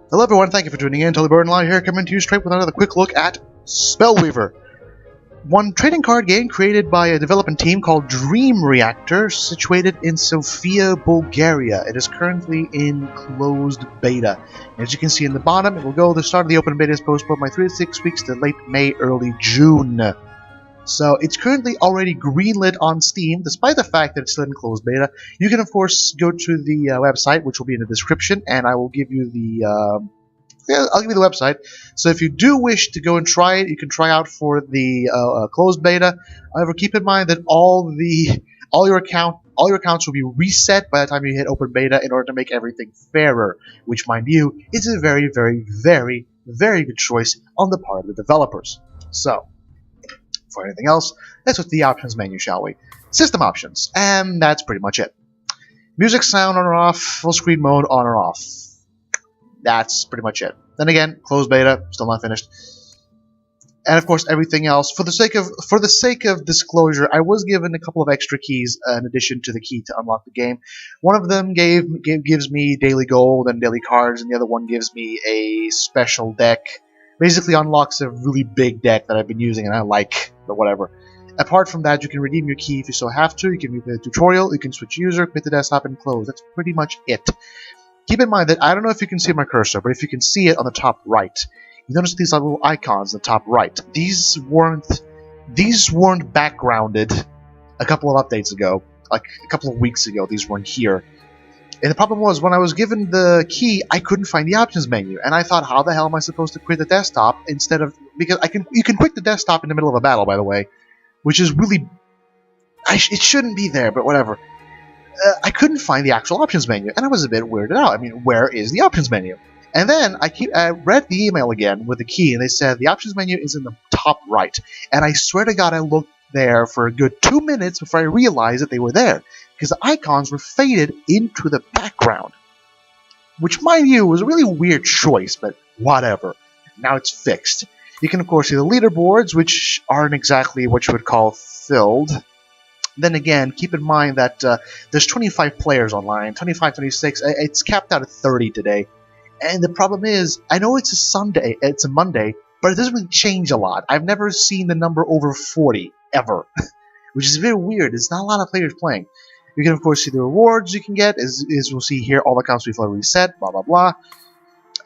Hello everyone, thank you for tuning in. Tully Burnalot here, coming to you straight with another quick look at Spellweaver. One trading card game created by a development team called Dream Reactor, situated in Sofia, Bulgaria. It is currently in closed beta. As you can see in the bottom, it will go, the start of the open beta is postponed by 3 to 6 weeks to late May, early June. So it's currently already greenlit on Steam, despite the fact that it's still in closed beta. You can, of course, go to the website, which will be in the description, and I will give you the I'll give you the website. So if you do wish to go and try it, you can try out for the closed beta. However, keep in mind that all your accounts will be reset by the time you hit open beta in order to make everything fairer, which, mind you, is a very, very, very, very good choice on the part of the developers. So, for anything else, let's look at the options menu, shall we? System options, and that's pretty much it. Music sound on or off, full screen mode on or off. That's pretty much it. Then again, closed beta, still not finished. And of course, everything else. For the sake of disclosure, I was given a couple of extra keys in addition to the key to unlock the game. One of them gives me daily gold and daily cards, and the other one gives me a special deck. Basically unlocks a really big deck that I've been using and I like, but whatever. Apart from that, you can redeem your key if you so have to. You can replay the tutorial, you can switch user, quit the desktop, and close. That's pretty much it. Keep in mind that I don't know if you can see my cursor, but if you can see it on the top right, you notice these little icons on the top right. These weren't backgrounded a couple of updates ago, like a couple of weeks ago. These weren't here. And the problem was, when I was given the key, I couldn't find the options menu, and I thought, how the hell am I supposed to quit the desktop instead of... Because you can quit the desktop in the middle of a battle, by the way, which is really... it shouldn't be there, but whatever. I couldn't find the actual options menu, and I was a bit weirded out. I mean, where is the options menu? And then I read the email again with the key, and they said the options menu is in the top right. And I swear to God, I looked there for a good 2 minutes before I realized that they were there, because the icons were faded into the background. Which, mind you, was a really weird choice, but whatever. Now it's fixed. You can, of course, see the leaderboards, which aren't exactly what you would call filled. Then again, keep in mind that there's 25 players online, 25, 26. It's capped out at 30 today. And the problem is, I know it's a Monday, but it doesn't really change a lot. I've never seen the number over 40, ever. Which is very weird. There's not a lot of players playing. You can, of course, see the rewards you can get. As we'll see here, all accounts will be reset, blah, blah, blah.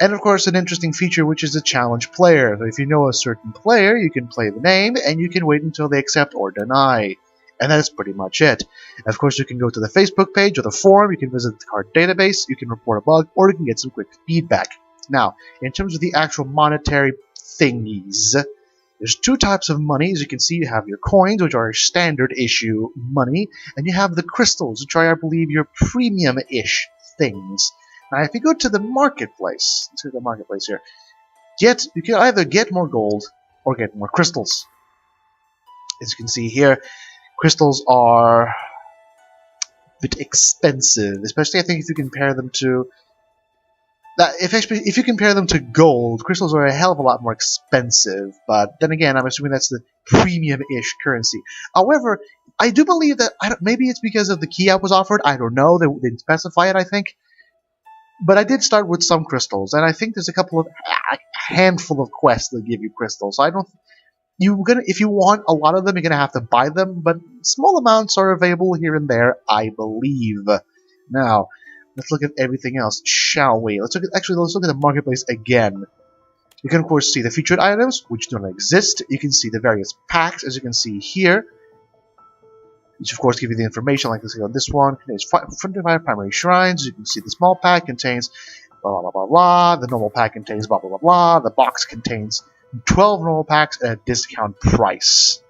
And, of course, an interesting feature, which is the challenge player. So if you know a certain player, you can play the name, and you can wait until they accept or deny. And that's pretty much it. Of course, you can go to the Facebook page or the forum, you can visit the card database, you can report a bug, or you can get some quick feedback. Now, in terms of the actual monetary thingies, there's two types of money. As you can see, you have your coins, which are standard issue money, and you have the crystals, which are, I believe, your premium-ish things. Now, if you go to the marketplace, let's go to the marketplace here, you can either get more gold or get more crystals. As you can see here, crystals are a bit expensive, especially I think if you compare them to if you compare them to gold. Crystals are a hell of a lot more expensive, but then again, I'm assuming that's the premium-ish currency. However, I do believe that maybe it's because of the key I was offered. I don't know. They didn't specify it, I think. But I did start with some crystals, and I think there's a handful of quests that give you crystals. So I don't. If you want a lot of them, you're gonna have to buy them, but small amounts are available here and there, I believe. Now, let's look at everything else, shall we? Let's look at the marketplace again. You can, of course, see the featured items, which don't exist. You can see the various packs, as you can see here, which, of course, give you the information, like this on this one. Contains 25 primary shrines. You can see the small pack contains blah, blah, blah, blah. The normal pack contains blah, blah, blah, blah. The box contains 12 normal packs at a discount price.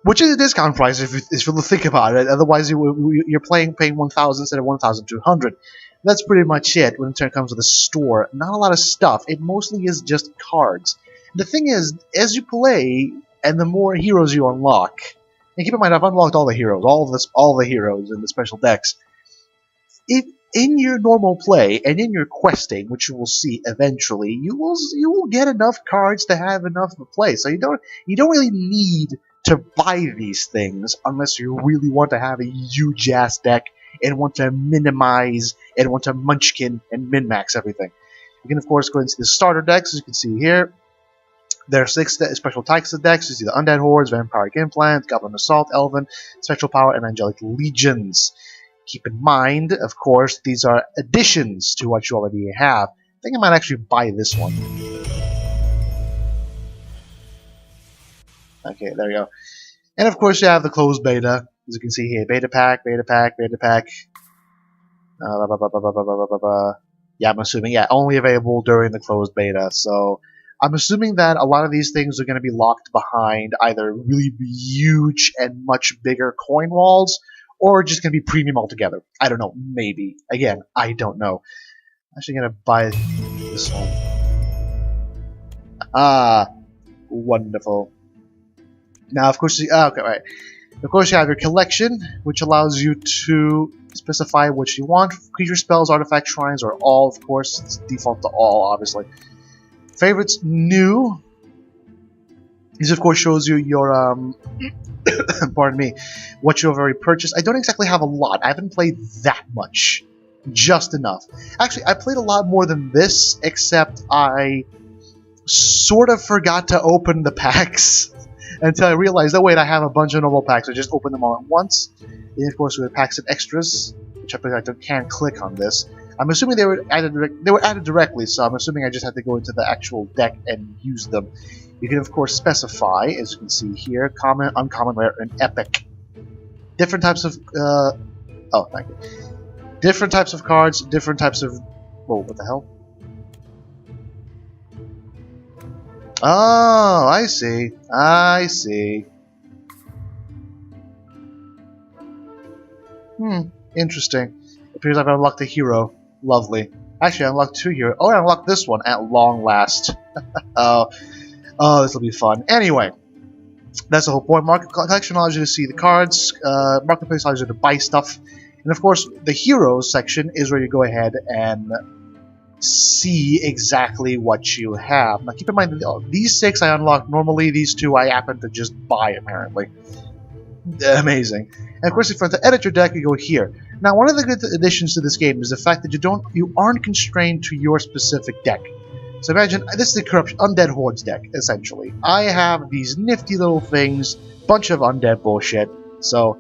Which is a discount price if you think about it. Otherwise, you're paying 1,000 instead of 1,200. That's pretty much it when it comes to the store. Not a lot of stuff. It mostly is just cards. The thing is, as you play, and the more heroes you unlock, and keep in mind, I've unlocked all the heroes, all the heroes in the special decks. In your normal play and in your questing, which you will see eventually, you will get enough cards to have enough to play. So you don't really need to buy these things unless you really want to have a huge ass deck and want to minimize and want to munchkin and min-max everything. You can, of course, go into the starter decks, as you can see here. There are 6 special types of decks. You see the Undead Hordes, Vampiric Implant, Goblin Assault, Elven, Spectral Power, and Angelic Legions. Keep in mind, of course, these are additions to what you already have. I think I might actually buy this one. Okay, there we go. And of course, you have the closed beta, as you can see here. Beta pack, beta pack, beta pack. Yeah, I'm assuming, yeah, only available during the closed beta. So I'm assuming that a lot of these things are going to be locked behind either really huge and much bigger coin walls, or just going to be premium altogether. I don't know, maybe. Again, I don't know. I'm actually going to buy this one. Ah, wonderful. Now, of course, okay, right. Of course, you have your collection, which allows you to specify what you want. Creature spells, artifact shrines, or all, of course. It's default to all, obviously. Favorites, new. This, of course, shows you your, pardon me, what you have already purchased. I don't exactly have a lot. I haven't played that much. Just enough. Actually, I played a lot more than this, except I sort of forgot to open the packs until I realized, oh wait, I have a bunch of normal packs. I just opened them all at once. Then, of course, we have packs and extras, which I can't click on this. I'm assuming they were added directly, so I'm assuming I just had to go into the actual deck and use them. You can, of course, specify, as you can see here, common, uncommon, rare, and epic. Different types of... oh, thank you. Different types of cards, different types of... Whoa, what the hell? Oh, I see. I see. Interesting. Appears I've unlocked a hero. Lovely. Actually, I unlocked 2 heroes. Oh, I unlocked this one at long last. Oh, this will be fun. Anyway, that's the whole point. Market collection allows you to see the cards. Marketplace allows you to buy stuff. And of course, the heroes section is where you go ahead and see exactly what you have. Now, keep in mind that these 6 I unlocked normally. These 2 I happen to just buy, apparently. Amazing. And of course, if you want to edit your deck, you go here. Now, one of the good additions to this game is the fact that you aren't constrained to your specific deck. So imagine, this is the Corruption Undead Hordes deck, essentially. I have these nifty little things, bunch of undead bullshit. So,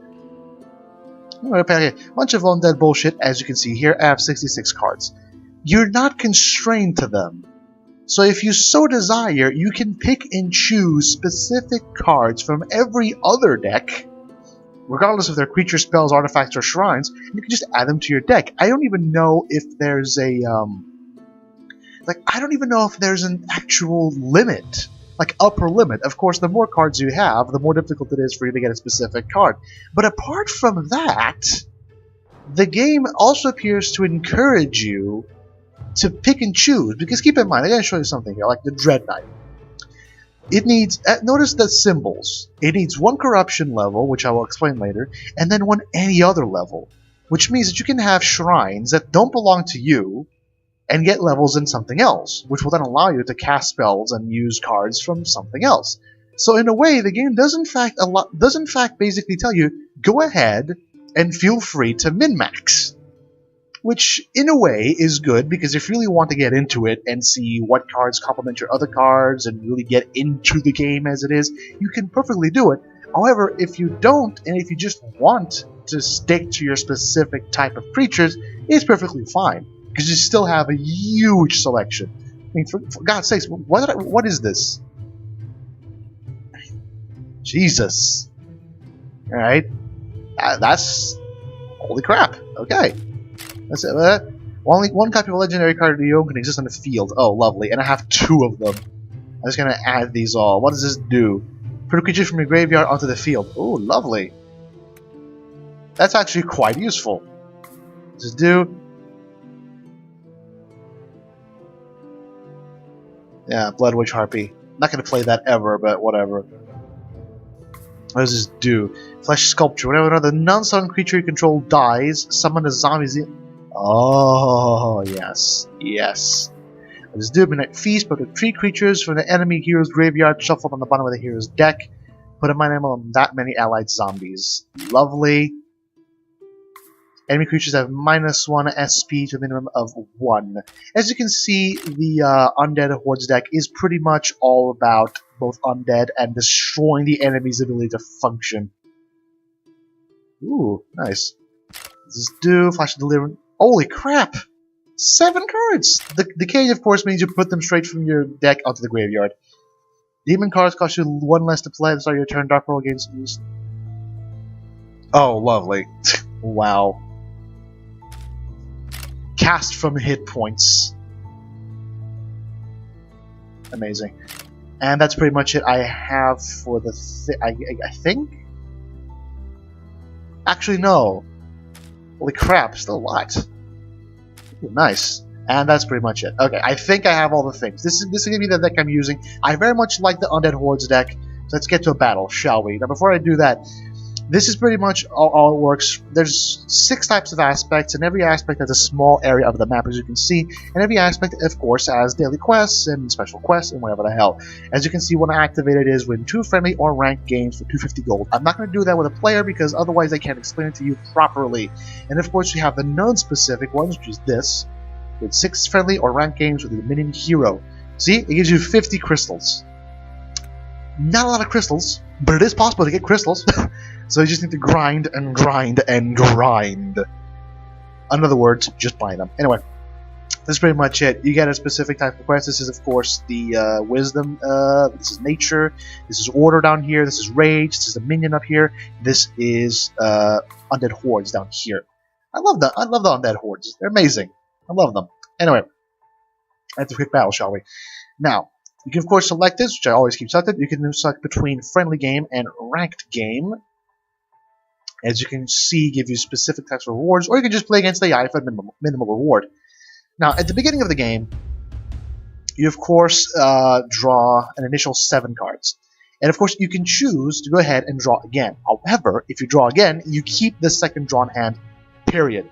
I'm going to pack a bunch of undead bullshit. As you can see here, I have 66 cards. You're not constrained to them. So if you so desire, you can pick and choose specific cards from every other deck, regardless if they're creature spells, artifacts, or shrines, and you can just add them to your deck. I don't even know if there's a, I don't even know if there's an actual limit, like upper limit. Of course, the more cards you have, the more difficult it is for you to get a specific card. But apart from that, the game also appears to encourage you to pick and choose, because keep in mind, I gotta show you something here, like the Dread Knight. It needs, notice the symbols. It needs 1 corruption level, which I will explain later, and then 1 any other level, which means that you can have shrines that don't belong to you and get levels in something else, which will then allow you to cast spells and use cards from something else. So in a way, the game does in fact basically tell you, go ahead and feel free to min-max. Which, in a way, is good, because if you really want to get into it and see what cards complement your other cards and really get into the game as it is, you can perfectly do it. However, if you don't, and if you just want to stick to your specific type of creatures, it's perfectly fine, because you still have a huge selection. I mean, for God's sakes, what is this? Jesus. Alright. That's... holy crap. Okay. That's it. Only 1 copy of a legendary card you own can exist on the field. Oh, lovely. And I have 2 of them. I'm just going to add these all. What does this do? Put a creature from your graveyard onto the field. Oh, lovely. That's actually quite useful. What does this do? Yeah, Blood Witch Harpy. Not going to play that ever, but whatever. What does this do? Flesh Sculpture. Whenever another non-summon creature you control dies, summon a zombie. Oh, yes. Yes. What does this do? Midnight Feast. Put 3 creatures from the enemy hero's graveyard shuffled on the bottom of the hero's deck. Put a mind emerald on that many allied zombies. Lovely. Enemy creatures have -1 SP to a minimum of 1. As you can see, the Undead Hordes deck is pretty much all about both undead and destroying the enemy's ability to function. Ooh, nice. This is do, Flash of Deliverance. Holy crap! 7 cards! The decay, of course, means you put them straight from your deck onto the graveyard. Demon cards cost you 1 less to play at the start of your turn. Dark Pearl gains use. Oh, lovely. Wow. Cast from hit points. Amazing. And that's pretty much it I have for the I think? Actually, no. Holy crap, still a lot. Ooh, nice. And that's pretty much it. Okay, I think I have all the things. This is going to be the deck I'm using. I very much like the Undead Hordes deck. So let's get to a battle, shall we? Now, before I do that, this is pretty much all it works. There's 6 types of aspects, and every aspect has a small area of the map, as you can see. And every aspect, of course, has daily quests and special quests and whatever the hell. As you can see, when I activate it is win 2 friendly or ranked games for 250 gold. I'm not going to do that with a player because otherwise I can't explain it to you properly. And of course, you have the non-specific ones, which is this, with 6 friendly or ranked games with the minion hero. See, it gives you 50 crystals. Not a lot of crystals, but it is possible to get crystals. So you just need to grind and grind and grind. In other words, just buy them. Anyway, that's pretty much it. You get a specific type of quest. This is, of course, the Wisdom. This is Nature. This is Order down here. This is Rage. This is the Minion up here. This is Undead Hordes down here. I love the Undead Hordes. They're amazing. I love them. Anyway, that's a quick battle, shall we? Now, you can, of course, select this, which I always keep selected. You can select between Friendly Game and Ranked Game. As you can see, give you specific types of rewards, or you can just play against AI for a minimal reward. Now, at the beginning of the game, you, of course, draw an initial 7 cards. And, of course, you can choose to go ahead and draw again. However, if you draw again, you keep the second drawn hand, period.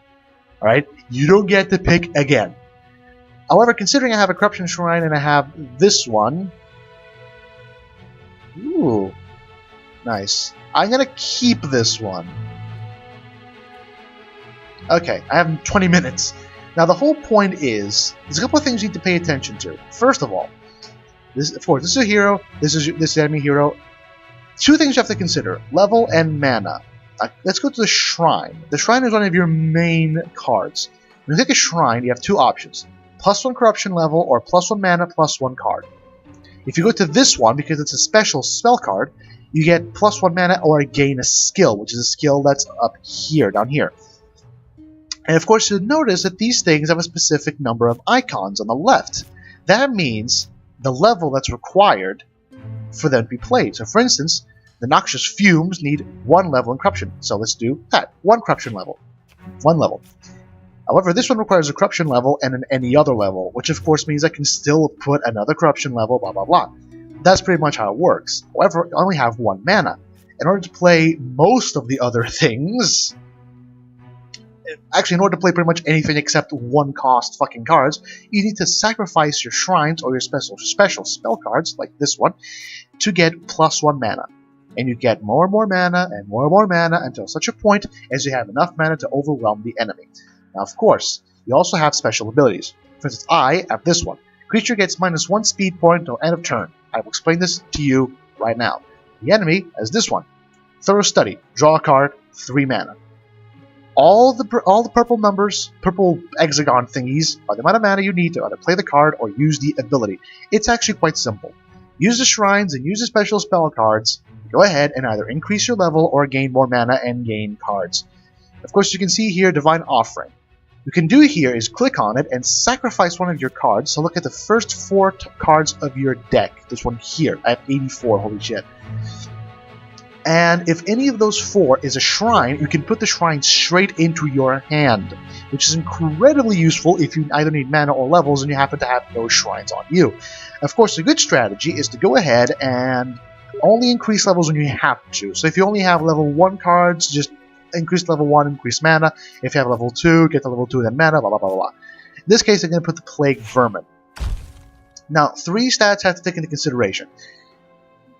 Alright? You don't get to pick again. However, considering I have a Corruption Shrine and I have this one... Ooh. Nice. I'm going to keep this one. Okay, I have 20 minutes. Now, the whole point is, there's a couple of things you need to pay attention to. First of all, this is a hero, this is enemy hero. 2 things you have to consider, level and mana. Let's go to the Shrine. The Shrine is one of your main cards. When you take a Shrine, you have 2 options. +1 corruption level or +1 mana +1 card. If you go to this one, because it's a special spell card, you get +1 mana or gain a skill, which is a skill that's up here, down here. And of course, you'll notice that these things have a specific number of icons on the left. That means the level that's required for them to be played. So for instance, the Noxious Fumes need 1 level in corruption. So let's do that. 1 corruption level. 1 level. However, this one requires a corruption level and an any other level, which of course means I can still put another corruption level, blah blah blah. That's pretty much how it works. However, I only have 1 mana. In order to play most of the other things... Actually, in order to play pretty much anything except 1-cost fucking cards, you need to sacrifice your shrines or your special spell cards, like this one, to get +1 mana. And you get more and more mana and more mana until such a point as you have enough mana to overwhelm the enemy. Now, of course, you also have special abilities. For instance, I have this one. Creature gets -1 speed point until end of turn. I will explain this to you right now. The enemy has this one. Thorough Study. Draw a card, 3 mana. All the purple numbers, purple hexagon thingies, are the amount of mana you need to either play the card or use the ability. It's actually quite simple. Use the shrines and use the special spell cards. Go ahead and either increase your level or gain more mana and gain cards. Of course, you can see here Divine Offering. What you can do here is click on it and sacrifice one of your cards. So look at the first 4 cards of your deck. This one here. I have 84, holy shit. And if any of those 4 is a shrine, you can put the shrine straight into your hand, which is incredibly useful if you either need mana or levels and you happen to have no shrines on you. Of course, a good strategy is to go ahead and only increase levels when you have to. So if you only have level 1 cards, just increase level 1, increase mana. If you have level 2, get to level 2, then mana, blah, blah, blah, blah. In this case, I'm going to put the Plague Vermin. Now, 3 stats have to take into consideration.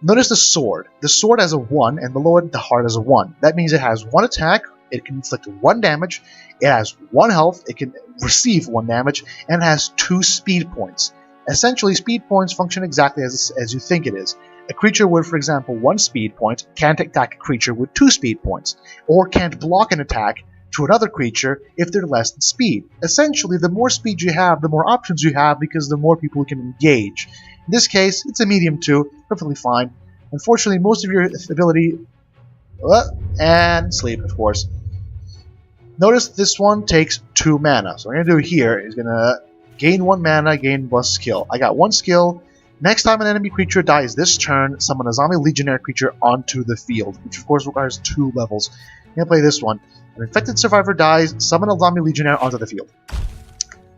Notice the sword. The sword has a 1, and below it, the heart has a 1. That means it has 1 attack, it can inflict 1 damage, it has 1 health, it can receive 1 damage, and it has 2 speed points. Essentially, speed points function exactly as you think it is. A creature with, for example, 1 speed point can't attack a creature with 2 speed points, or can't block an attack to another creature if they're less than speed. Essentially, the more speed you have, the more options you have, because the more people you can engage. In this case, it's a medium 2, perfectly fine. Unfortunately, most of your ability... and sleep, of course. Notice this one takes 2 mana. So what I'm going to do here is going to gain 1 mana, gain 1 skill. I got 1 skill. Next time an enemy creature dies this turn, summon a zombie legionnaire creature onto the field, which of course requires 2 levels. I'm going to play this one. An infected survivor dies, summon a zombie legionnaire onto the field.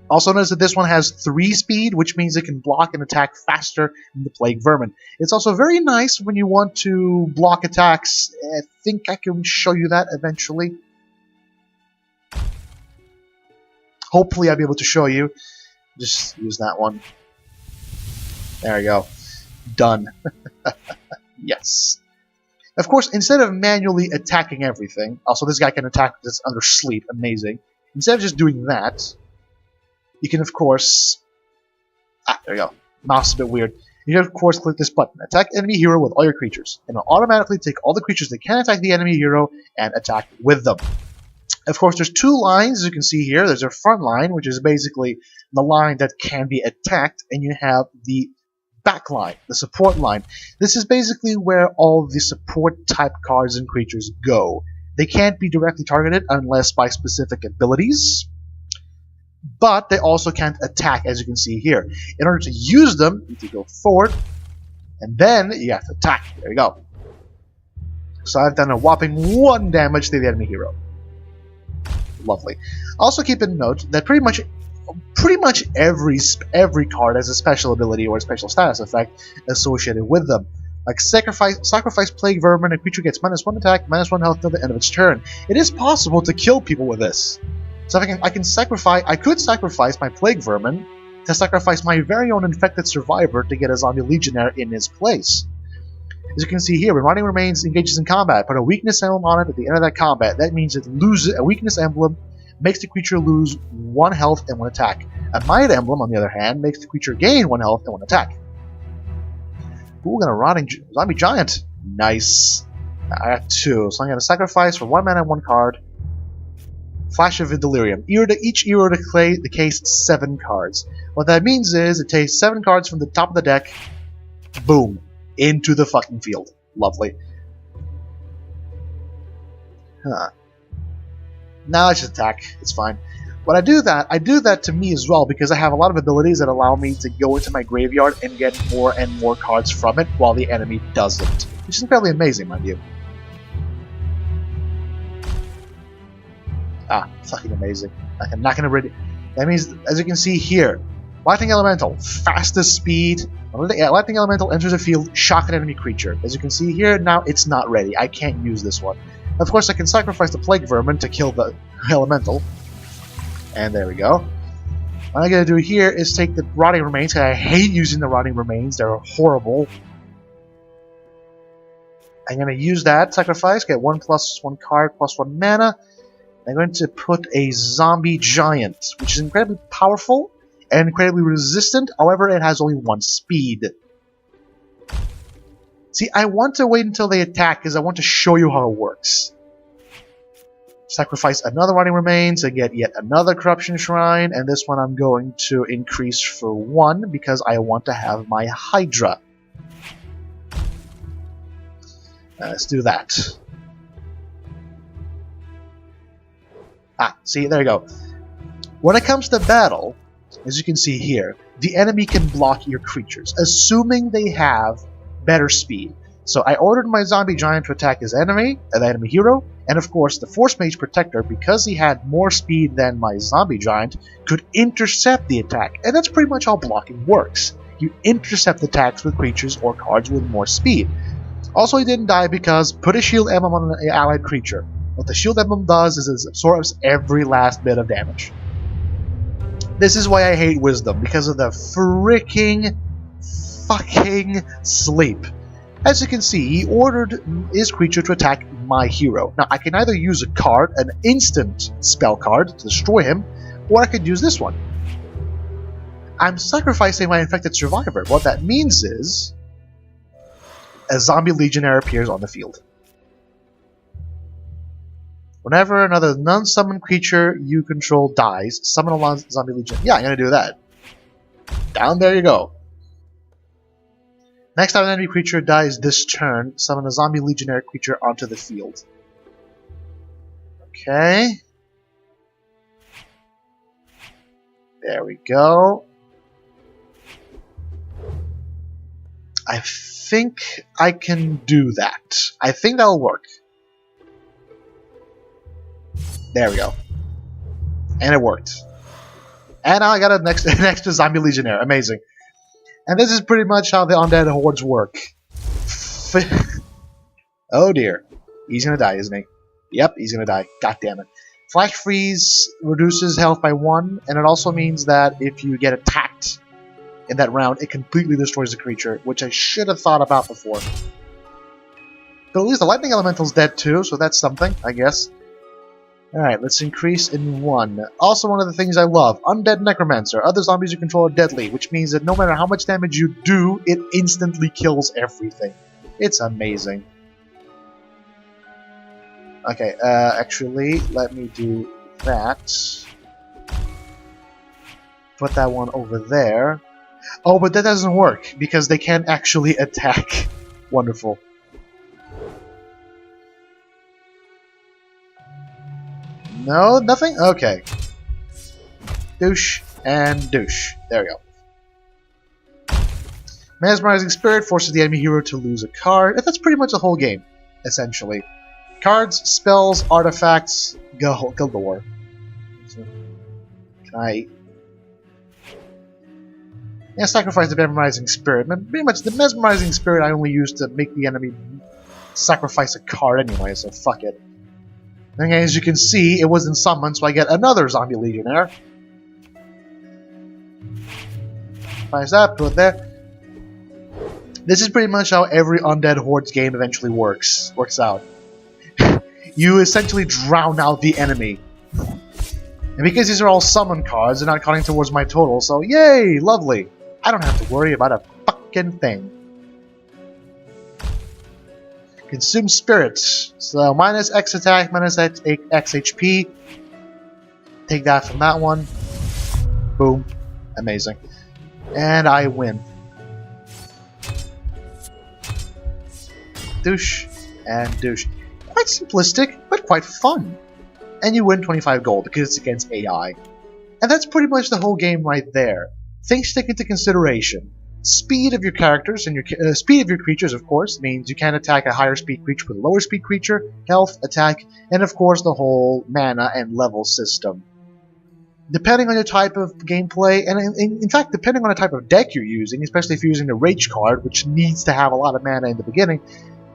Also notice that this one has 3 speed, which means it can block and attack faster than the Plague Vermin. It's also very nice when you want to block attacks. I think I can show you that eventually. Hopefully I'll be able to show you. Just use that one. There we go. Done. Yes. Of course, instead of manually attacking everything, also this guy can attack this under sleep, amazing. Instead of just doing that, you can of course... there we go. Mouse is a bit weird. You can of course click this button. Attack enemy hero with all your creatures. And it'll automatically take all the creatures that can attack the enemy hero and attack with them. Of course, there's 2 lines, as you can see here. There's a front line, which is basically the line that can be attacked, and you have the back line, the support line. This is basically where all the support type cards and creatures go. They can't be directly targeted unless by specific abilities, but they also can't attack, as you can see here. In order to use them, you need to go forward, and then you have to attack. There you go. So I've done a whopping 1 damage to the enemy hero. Lovely. Also keep in note that pretty much every card has a special ability or a special status effect associated with them. Like sacrifice Plague Vermin, a creature gets -1 attack, -1 health till the end of its turn. It is possible to kill people with this. So I could sacrifice my Plague Vermin to sacrifice my very own infected survivor to get a zombie legionnaire in his place. As you can see here, when Rotting Remains engages in combat, put a weakness emblem on it at the end of that combat. That means it loses a weakness emblem, makes the creature lose 1 health and 1 attack. A Might emblem, on the other hand, makes the creature gain 1 health and 1 attack. Ooh, got a Rotting Zombie Giant. Nice. I got 2, so I'm going to sacrifice for 1 mana and 1 card. Flash of Delirium. Each hero to case 7 cards. What that means is it takes 7 cards from the top of the deck. Boom. Into the fucking field. Lovely. Huh. Now I just attack. It's fine. When I do that to me as well, because I have a lot of abilities that allow me to go into my graveyard and get more and more cards from it while the enemy doesn't. Which is incredibly amazing, mind you. Ah, fucking amazing. I'm not gonna ready. That means, as you can see here, Lightning Elemental, fastest speed. Lightning Elemental enters the field, shock an enemy creature. As you can see here, now it's not ready. I can't use this one. Of course, I can sacrifice the Plague Vermin to kill the Elemental. And there we go. What I'm going to do here is take the Rotting Remains, because I hate using the Rotting Remains. They're horrible. I'm going to use that, sacrifice, get 1+1 card, +1 mana. I'm going to put a Zombie Giant, which is incredibly powerful and incredibly resistant. However, it has only 1 speed. See, I want to wait until they attack because I want to show you how it works. Sacrifice another Rotting Remains to get yet another Corruption Shrine, and this one I'm going to increase for 1 because I want to have my Hydra. Let's do that. Ah, see, there you go. When it comes to battle, as you can see here, the enemy can block your creatures, assuming they have better speed. So I ordered my Zombie Giant to attack his enemy, the enemy hero, and of course the Force Mage Protector, because he had more speed than my Zombie Giant, could intercept the attack. And that's pretty much how blocking works. You intercept attacks with creatures or cards with more speed. Also, he didn't die because put a Shield Emblem on an allied creature. What the Shield Emblem does is it absorbs every last bit of damage. This is why I hate Wisdom, because of the freaking fucking sleep. As you can see, he ordered his creature to attack my hero. Now, I can either use a card, an instant spell card, to destroy him, or I could use this one. I'm sacrificing my infected survivor. What that means is a zombie legionnaire appears on the field. Whenever another non-summoned creature you control dies, summon a zombie legion. Yeah, I'm gonna do that. Down there you go. Next time an enemy creature dies this turn, summon a zombie legionnaire creature onto the field. Okay. There we go. I think I can do that. I think that'll work. There we go. And it worked. And now I got an extra zombie legionnaire. Amazing. And this is pretty much how the undead hordes work. Oh dear. He's gonna die, isn't he? Yep, he's gonna die. God damn it. Flash Freeze reduces health by 1, and it also means that if you get attacked in that round, it completely destroys the creature, which I should have thought about before. But at least the Lightning Elemental's dead too, so that's something, I guess. Alright, let's increase in 1. Also, one of the things I love, Undead Necromancer. Other zombies you control are deadly, which means that no matter how much damage you do, it instantly kills everything. It's amazing. Okay, actually, let me do that. Put that one over there. Oh, but that doesn't work, because they can't actually attack. Wonderful. No, nothing? Okay. Douche and douche. There we go. Mesmerizing Spirit forces the enemy hero to lose a card. That's pretty much the whole game, essentially. Cards, spells, artifacts, galore. Can I... Yeah, sacrifice the Mesmerizing Spirit. Pretty much the Mesmerizing Spirit I only use to make the enemy sacrifice a card anyway, so fuck it. And as you can see, it wasn't summoned, so I get another Zombie Legionnaire. Sacrifice that, put it there. This is pretty much how every Undead Hordes game eventually works out. You essentially drown out the enemy. And because these are all summon cards, they're not counting towards my total, so yay, lovely. I don't have to worry about a fucking thing. Consume spirits. So minus X attack, minus X HP. Take that from that one. Boom. Amazing. And I win. Douche and douche. Quite simplistic, but quite fun. And you win 25 gold because it's against AI. And that's pretty much the whole game right there. Things to take into consideration. Speed of your characters and your speed of your creatures, of course, means you can attack a higher speed creature with a lower speed creature, health, attack, and of course the whole mana and level system. Depending on your type of gameplay, and in fact, depending on the type of deck you're using, especially if you're using the Rage card, which needs to have a lot of mana in the beginning,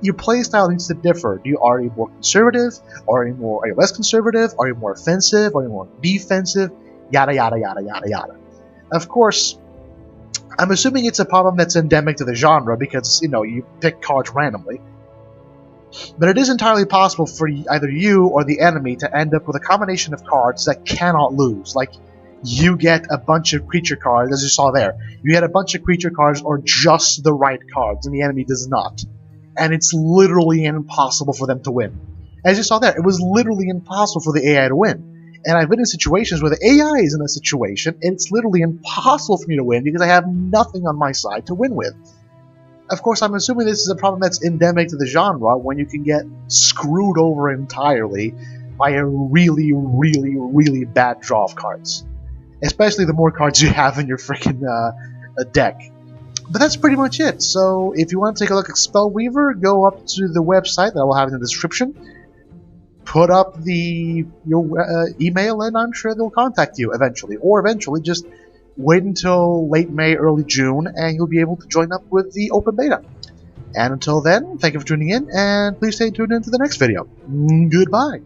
your playstyle needs to differ. Are you more conservative? Are you less conservative? Are you more offensive? Are you more defensive? Yada yada yada yada yada. Of course, I'm assuming it's a problem that's endemic to the genre because, you know, you pick cards randomly. But it is entirely possible for either you or the enemy to end up with a combination of cards that cannot lose. Like, you get a bunch of creature cards, as you saw there. You get a bunch of creature cards or just the right cards, and the enemy does not. And it's literally impossible for them to win. As you saw there, it was literally impossible for the AI to win. And I've been in situations where the AI is in a situation, and it's literally impossible for me to win because I have nothing on my side to win with. Of course, I'm assuming this is a problem that's endemic to the genre, when you can get screwed over entirely by a really, really, really bad draw of cards. Especially the more cards you have in your freaking deck. But that's pretty much it. So if you want to take a look at Spellweaver, go up to the website that I will have in the description. Put up your email, and I'm sure they'll contact you eventually. Or eventually, just wait until late May, early June, and you'll be able to join up with the open beta. And until then, thank you for tuning in, and please stay tuned in to the next video. Goodbye.